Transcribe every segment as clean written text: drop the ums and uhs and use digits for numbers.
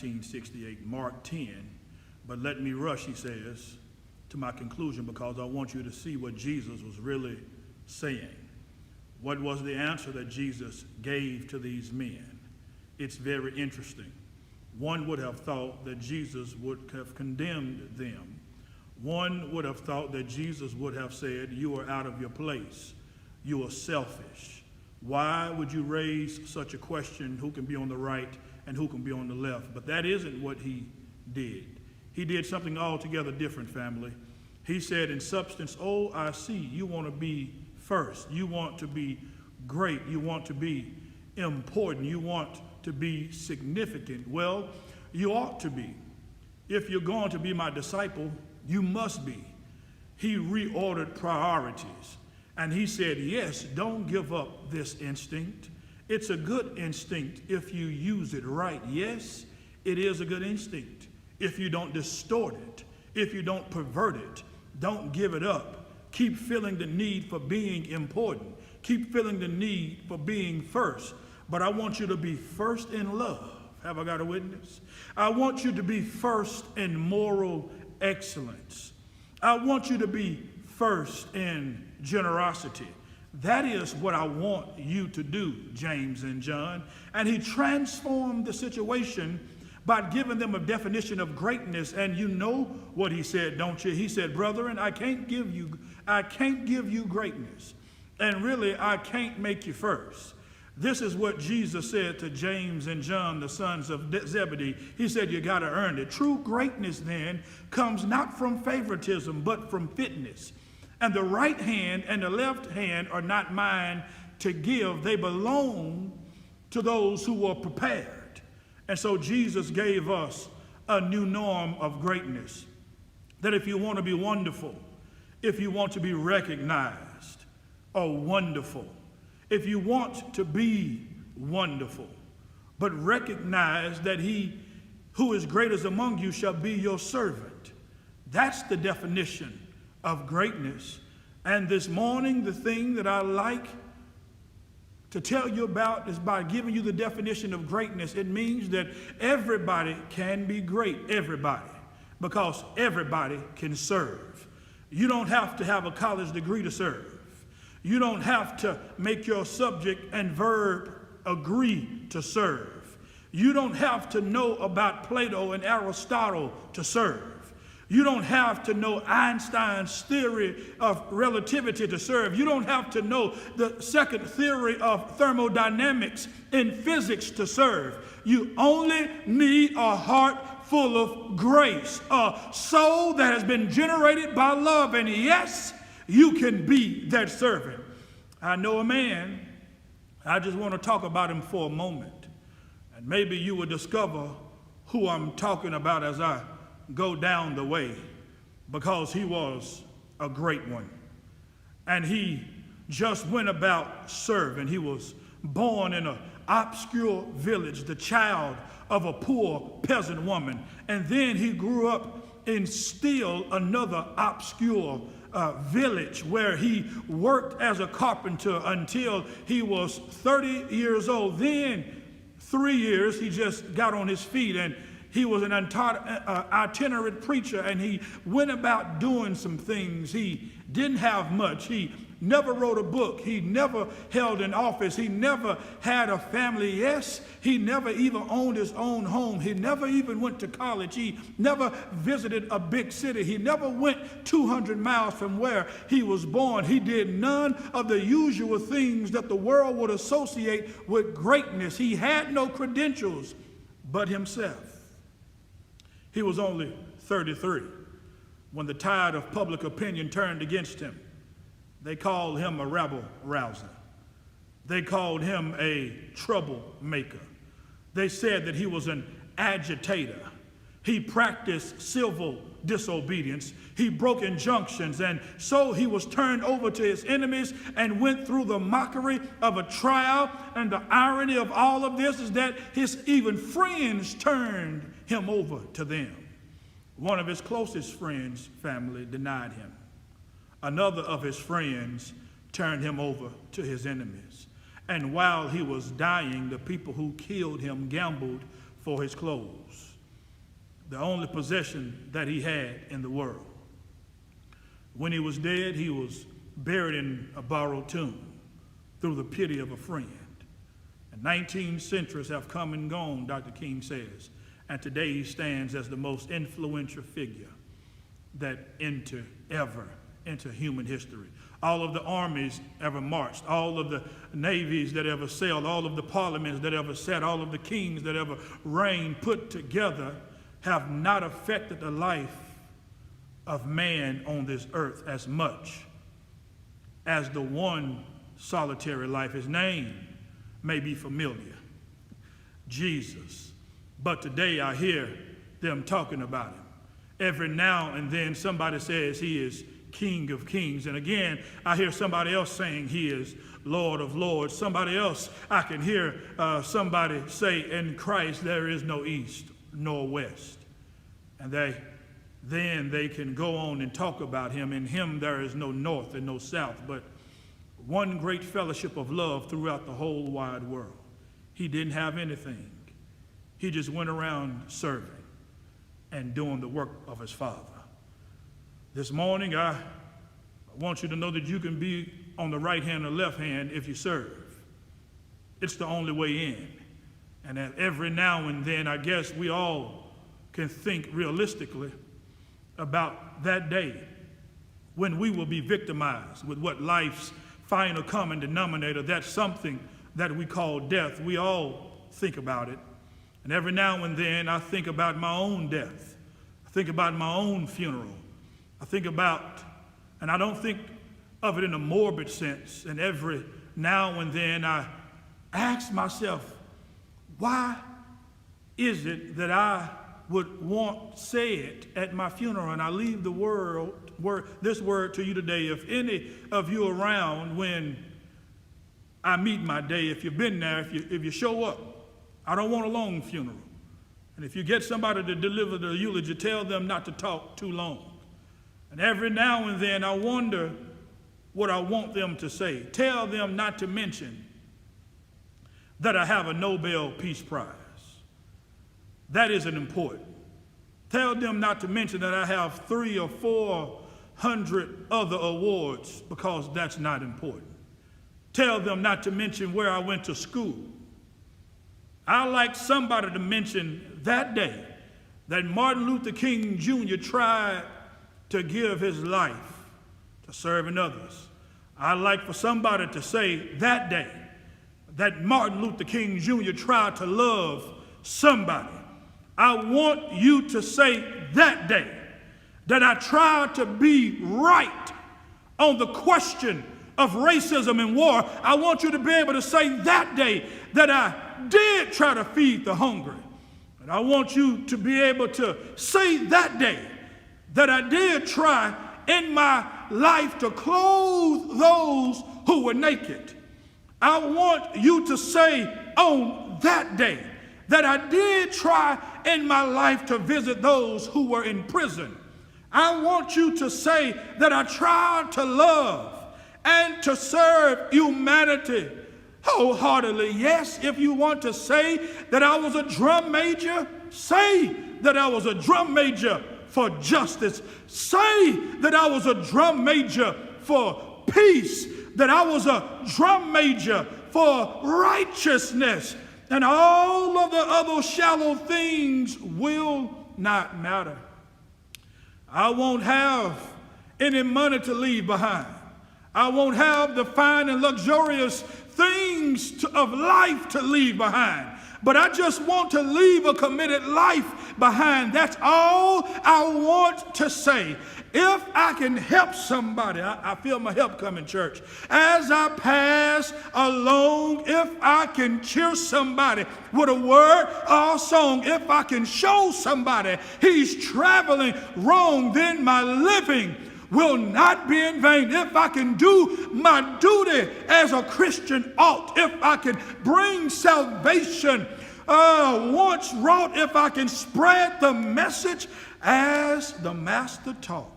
1968, Mark 10. But let me rush, he says, to my conclusion because I want you to see what Jesus was really saying. What was the answer that Jesus gave to these men? It's very interesting. One would have thought that Jesus would have condemned them. One would have thought that Jesus would have said, you are out of your place. You are selfish. Why would you raise such a question, who can be on the right and who can be on the left? But that isn't what he did. He did something altogether different, family. He said, in substance, oh, I see, you want to be first. You want to be great. You want to be important. You want to be significant. Well, you ought to be. If you're going to be my disciple, you must be. He reordered priorities. And he said, yes, don't give up this instinct. It's a good instinct if you use it right. Yes, it is a good instinct. If you don't distort it, if you don't pervert it, don't give it up. Keep feeling the need for being important. Keep feeling the need for being first. But I want you to be first in love. Have I got a witness? I want you to be first in moral excellence. I want you to be first in generosity. That is what I want you to do, James and John. And he transformed the situation by giving them a definition of greatness. And you know what he said, don't you? He said, brethren, I can't give you greatness. And really, I can't make you first. This is what Jesus said to James and John, the sons of Zebedee. He said, you got to earn it. True greatness then comes not from favoritism, but from fitness. And the right hand and the left hand are not mine to give. They belong to those who are prepared. And so Jesus gave us a new norm of greatness. That if you want to be wonderful, if you want to be recognized or wonderful, if you want to be wonderful, but recognize that he who is greatest among you shall be your servant. That's the definition of greatness. And this morning, the thing that I like to tell you about is by giving you the definition of greatness. It means that everybody can be great, everybody, because everybody can serve. You don't have to have a college degree to serve. You don't have to make your subject and verb agree to serve. You don't have to know about Plato and Aristotle to serve. You don't have to know Einstein's theory of relativity to serve. You don't have to know the second theory of thermodynamics in physics to serve. You only need a heart full of grace, a soul that has been generated by love. And yes, you can be that servant. I know a man, I just want to talk about him for a moment. And maybe you will discover who I'm talking about as I go down the way, because he was a great one. And he just went about serving. He was born in an obscure village, the child of a poor peasant woman. And then he grew up in still another obscure village where he worked as a carpenter until he was 30 years old. Then 3 years he just got on his feet, and he was an itinerant preacher, and he went about doing some things. He didn't have much. He never wrote a book. He never held an office. He never had a family. Yes, he never even owned his own home. He never even went to college. He never visited a big city. He never went 200 miles from where he was born. He did none of the usual things that the world would associate with greatness. He had no credentials but himself. He was only 33 when the tide of public opinion turned against him. They called him a rabble rouser. They called him a troublemaker. They said that he was an agitator. He practiced civil disobedience. He broke injunctions, and so he was turned over to his enemies and went through the mockery of a trial. And the irony of all of this is that his even friends turned him over to them. One of his closest friends, family, denied him. Another of his friends turned him over to his enemies. And while he was dying, the people who killed him gambled for his clothes. the only possession that he had in the world. When he was dead, he was buried in a borrowed tomb through the pity of a friend. And 19 centuries have come and gone, Dr. King says, and today he stands as the most influential figure that ever into human history. All of the armies ever marched, all of the navies that ever sailed, all of the parliaments that ever sat, all of the kings that ever reigned put together have not affected the life of man on this earth as much as the one solitary life. His name may be familiar, Jesus. But today I hear them talking about him. Every now and then somebody says he is King of Kings. And again, I hear somebody else saying he is Lord of Lords. Somebody else, I can hear somebody say, in Christ there is no east nor west. And then they can go on and talk about him. In him there is no north and no south, but one great fellowship of love throughout the whole wide world. He didn't have anything. He just went around serving and doing the work of his Father. This morning, I want you to know that you can be on the right hand or left hand if you serve. It's the only way in. And every now and then, I guess we all can think realistically about that day when we will be victimized with what life's final common denominator, that's something that we call death. We all think about it. And every now and then, I think about my own death. I think about my own funeral. I think about, and I don't think of it in a morbid sense, and every now and then I ask myself, why is it that I would want said at my funeral? And I leave this word to you today. If any of you around when I meet my day, if you've been there, if you show up, I don't want a long funeral. And if you get somebody to deliver the eulogy, tell them not to talk too long. And every now and then I wonder what I want them to say. Tell them not to mention that I have a Nobel Peace Prize. That isn't important. Tell them not to mention that I have 300 or 400 other awards, because that's not important. Tell them not to mention where I went to school. I'd like somebody to mention that day that Martin Luther King Jr. tried to give his life to serving others. I'd like for somebody to say that day that Martin Luther King Jr. tried to love somebody. I want you to say that day that I tried to be right on the question of racism and war. I want you to be able to say that day that I did try to feed the hungry. And I want you to be able to say that day that I did try in my life to clothe those who were naked. I want you to say on that day that I did try in my life to visit those who were in prison. I want you to say that I tried to love and to serve humanity wholeheartedly. Yes, if you want to say that I was a drum major, say that I was a drum major for justice. Say that I was a drum major for peace, that I was a drum major for righteousness, and all of the other shallow things will not matter. I won't have any money to leave behind. I won't have the fine and luxurious things of life to leave behind. But I just want to leave a committed life behind. That's all I want to say. If I can help somebody, I feel my help coming, church. As I pass along, if I can cheer somebody with a word or a song, if I can show somebody he's traveling wrong, then my living will not be in vain. If I can do my duty as a Christian ought, if I can bring salvation once wrought, if I can spread the message as the Master taught,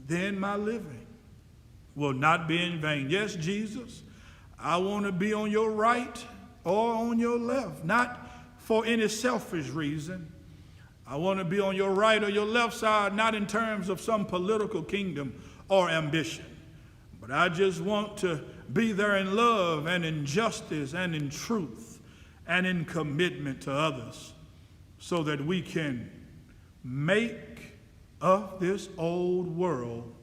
then my living will not be in vain. Yes, Jesus, I want to be on your right or on your left, not for any selfish reason, I want to be on your right or your left side, not in terms of some political kingdom or ambition, but I just want to be there in love and in justice and in truth and in commitment to others so that we can make of this old world